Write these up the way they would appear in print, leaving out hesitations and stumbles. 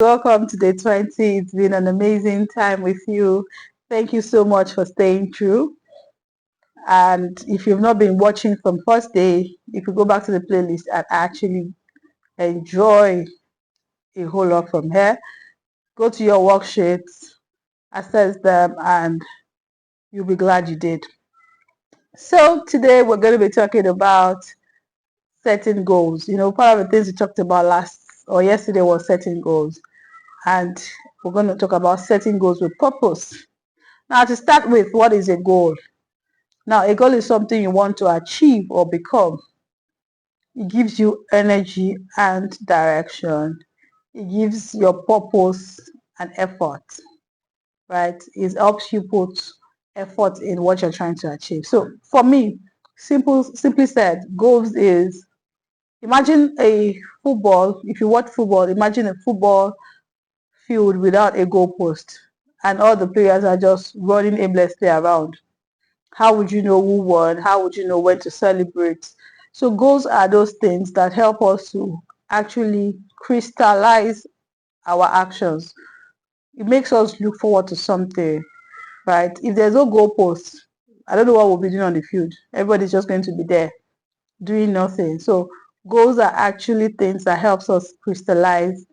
Welcome to day 20. It's been an amazing time with you. Thank you so much for staying true. And if you've not been watching from first day, you could go back to the playlist and actually enjoy a whole lot from here. Go to your worksheets, assess them, and you'll be glad you did. So today we're going to be talking about setting goals. Part of the things we talked about last or yesterday was setting goals. And we're going to talk about setting goals with purpose. Now, to start with, what is a goal? Now, a goal is something you want to achieve or become. It gives you energy and direction. It gives your purpose and effort, right? It helps you put effort in what you're trying to achieve. So for me, simply said, goals is, imagine a football. If you watch football, imagine a football field without a goalpost and all the players are just running aimlessly around. How would you know who won? How would you know when to celebrate? So goals are those things that help us to actually crystallize our actions. It makes us look forward to something, right? If there's no goalpost, I don't know what we'll be doing on the field. Everybody's just going to be there doing nothing. So goals are actually things that helps us crystallize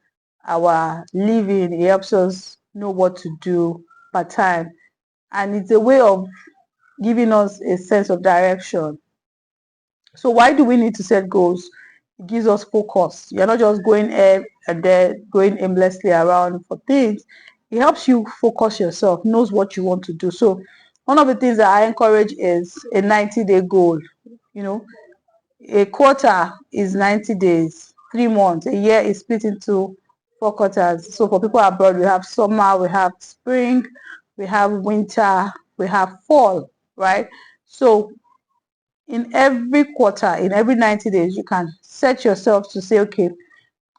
our living. It helps us know what to do per time. And it's a way of giving us a sense of direction. So why do we need to set goals? It gives us focus. You're not just going here and there, going aimlessly around for things. It helps you focus yourself, knows what you want to do. So one of the things that I encourage is a 90-day goal. You know, a quarter is 90 days, 3 months. A year is split into 4 quarters. So for people abroad, we have summer, we have spring, we have winter, we have fall, right? So in every quarter, in every 90 days, you can set yourself to say, okay,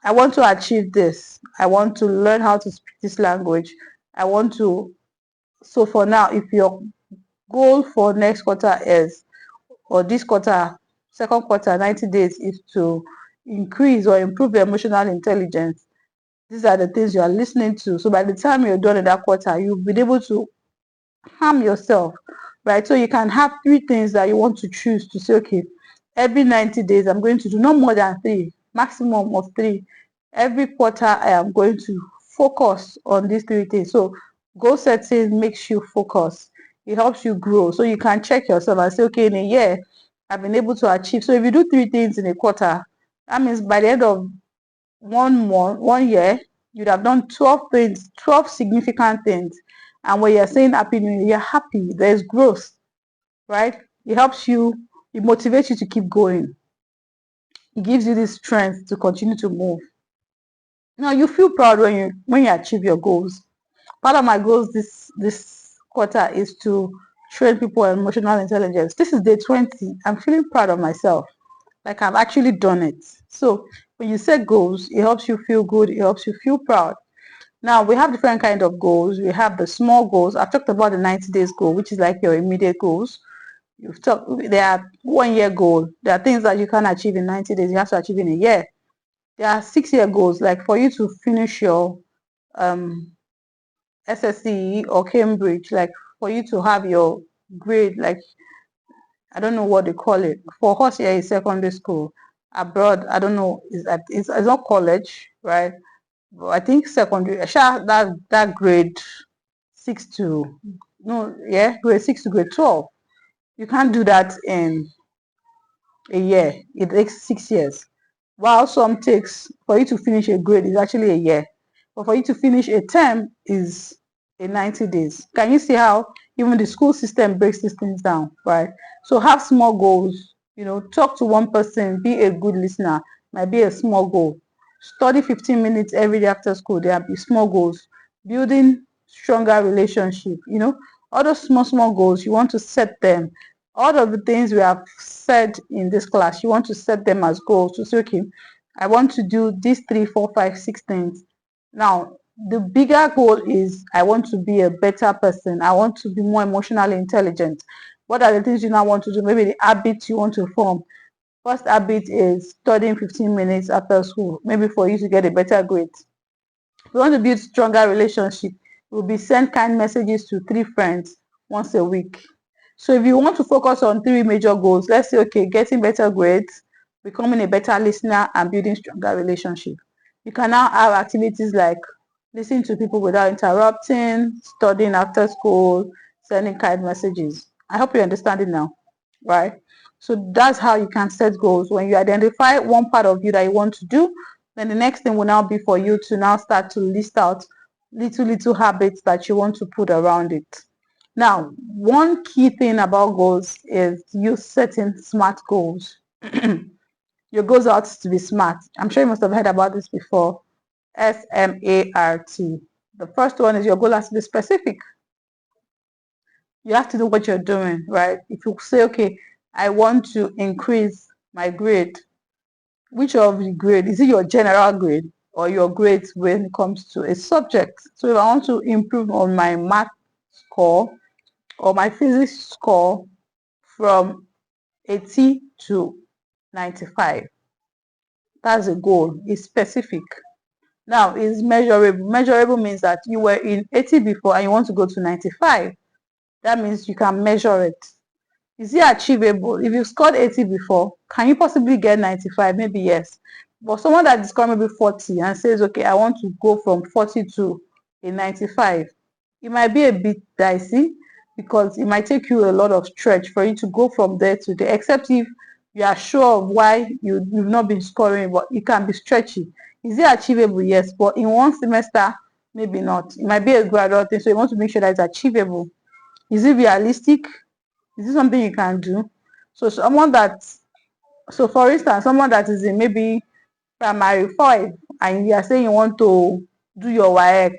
I want to achieve this. I want to learn how to speak this language. I want to, so for now, if your goal for next quarter is, or this quarter, second quarter, 90 days is to increase or improve your emotional intelligence, these are the things you are listening to. So by the time you're done in that quarter, you'll be able to harm yourself, right? So you can have 3 things that you want to choose to say, okay, every 90 days, I'm going to do not more than 3, maximum of 3. Every quarter, I am going to focus on these 3 things. So goal setting makes you focus. It helps you grow. So you can check yourself and say, okay, in a year, I've been able to achieve. So if you do 3 things in a quarter, that means by the end of 1 month, 1 year, you'd have done 12 things, 12 significant things. And when you're saying happy new year, you're happy. There's growth, right? It helps you, it motivates you to keep going. It gives you this strength to continue to move. Now you feel proud when you achieve your goals. Part of my goals this quarter is to train people on emotional intelligence. This is day 20. I'm feeling proud of myself. Like I've actually done it. So when you set goals, it helps you feel good. It helps you feel proud. Now we have different kind of goals. We have the small goals. I've talked about the 90 days goal, which is like your immediate goals. There are 1 year goal. There are things that you can achieve in 90 days. You have to achieve in a year. There are 6 year goals, like for you to finish your SSC or Cambridge, like for you to have your grade, like I don't know what they call it. For us here is secondary school. Abroad, I don't know, it's not college, right? But I think secondary, that grade 6 to, no, yeah, grade 6 to grade 12. You can't do that in a year. It takes 6 years. While some takes, for you to finish a grade is actually a year. But for you to finish a term is a 90 days. Can you see how even the school system breaks these things down, right? So have small goals, talk to one person, be a good listener, might be a small goal. Study 15 minutes every day after school, there will be small goals. Building stronger relationship, all those small goals, you want to set them. All of the things we have said in this class, you want to set them as goals to say, okay, I want to do these 3, 4, 5, 6 things. Now, the bigger goal is I want to be a better person. I want to be more emotionally intelligent. What are the things you now want to do? Maybe the habits you want to form. First habit is studying 15 minutes after school, maybe for you to get a better grade. If you want to build stronger relationship, it will be send kind messages to 3 friends once a week. So if you want to focus on 3 major goals, let's say, okay, getting better grades, becoming a better listener, and building stronger relationship. You can now have activities like listening to people without interrupting, studying after school, sending kind messages. I hope you understand it now, right? So that's how you can set goals. When you identify one part of you that you want to do, then the next thing will now be for you to now start to list out little habits that you want to put around it. Now, one key thing about goals is you setting SMART goals. Your goals are to be smart. I'm sure you must have heard about this before. SMART. The first one is your goal has to be specific. You have to know what you're doing, right? If you say, okay, I want to increase my grade, which of the grade? Is it your general grade or your grades when it comes to a subject? So if I want to improve on my math score or my physics score from 80 to 95, that's a goal. It's specific. Now, it's measurable. Measurable means that you were in 80 before and you want to go to 95. That means you can measure it. Is it achievable? If you scored 80 before, can you possibly get 95? Maybe yes. But someone that is scoring maybe 40 and says, okay, I want to go from 40 to a 95, it might be a bit dicey because it might take you a lot of stretch for you to go from there to there, except if you are sure of why you've not been scoring, but it can be stretchy. Is it achievable? Yes. But in one semester, maybe not. It might be a gradual thing, so you want to make sure that it's achievable. Is it realistic? Is it something you can do? So for instance, someone that is in maybe primary 5 and you are saying you want to do your WAEC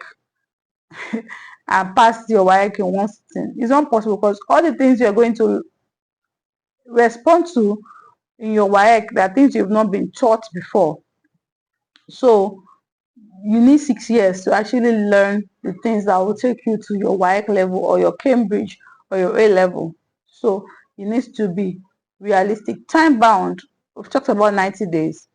and pass your WAEC in one sitting, it's not possible because all the things you're going to respond to in your WAEC, there are things you've not been taught before. So you need 6 years to actually learn the things that will take you to your WAEC level or your Cambridge or your A level. So it needs to be realistic, time bound. We've talked about 90 days.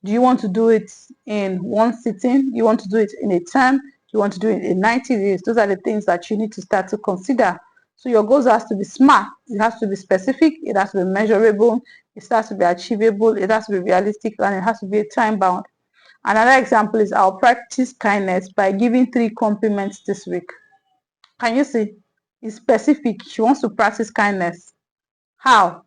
Do you want to do it in one sitting? You want to do it in a term? You want to do it in 90 days? Those are the things that you need to start to consider. So your goals has to be smart. It has to be specific. It has to be measurable. It has to be achievable. It has to be realistic, and it has to be time bound. Another example is I'll practice kindness by giving 3 compliments this week. Can you see? It's specific. She wants to practice kindness. How?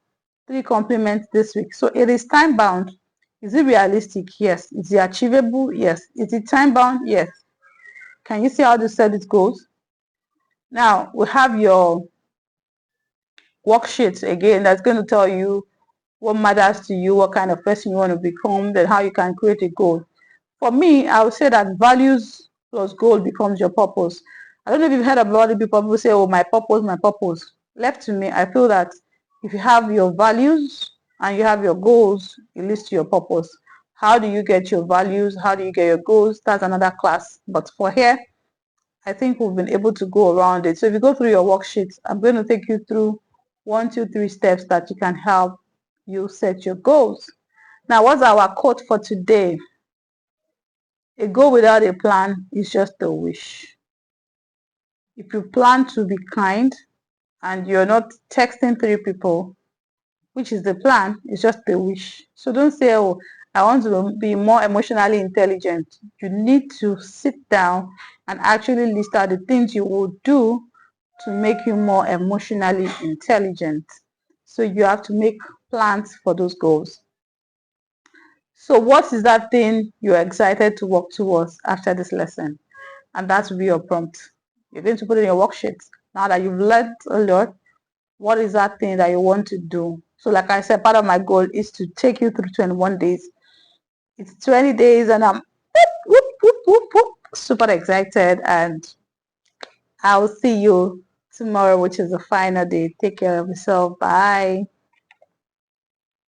3 compliments this week. So it is time bound. Is it realistic? Yes. Is it achievable? Yes. Is it time bound? Yes. Can you see how the set it goes? Now we have your worksheet again that's going to tell you what matters to you, what kind of person you want to become, then how you can create a goal. For me, I would say that values plus goal becomes your purpose. I don't know if you've heard about it. People say, oh, my purpose, my purpose. Left to me, I feel that if you have your values and you have your goals, it leads to your purpose. How do you get your values? How do you get your goals? That's another class. But for here, I think we've been able to go around it. So if you go through your worksheets, I'm going to take you through 1, 2, 3 steps that you can help you set your goals. Now, what's our quote for today? A goal without a plan is just a wish. If you plan to be kind and you're not texting 3 people, which is the plan, it's just a wish. So don't say, oh, I want to be more emotionally intelligent. You need to sit down and actually list out the things you will do to make you more emotionally intelligent. So you have to make plans for those goals. So what is that thing you're excited to work towards after this lesson? And that will be your prompt. You're going to put it in your worksheet. Now that you've learned a lot, what is that thing that you want to do? So like I said, part of my goal is to take you through 21 days. It's 20 days and I'm super excited, and I'll see you tomorrow, which is the final day. Take care of yourself. Bye.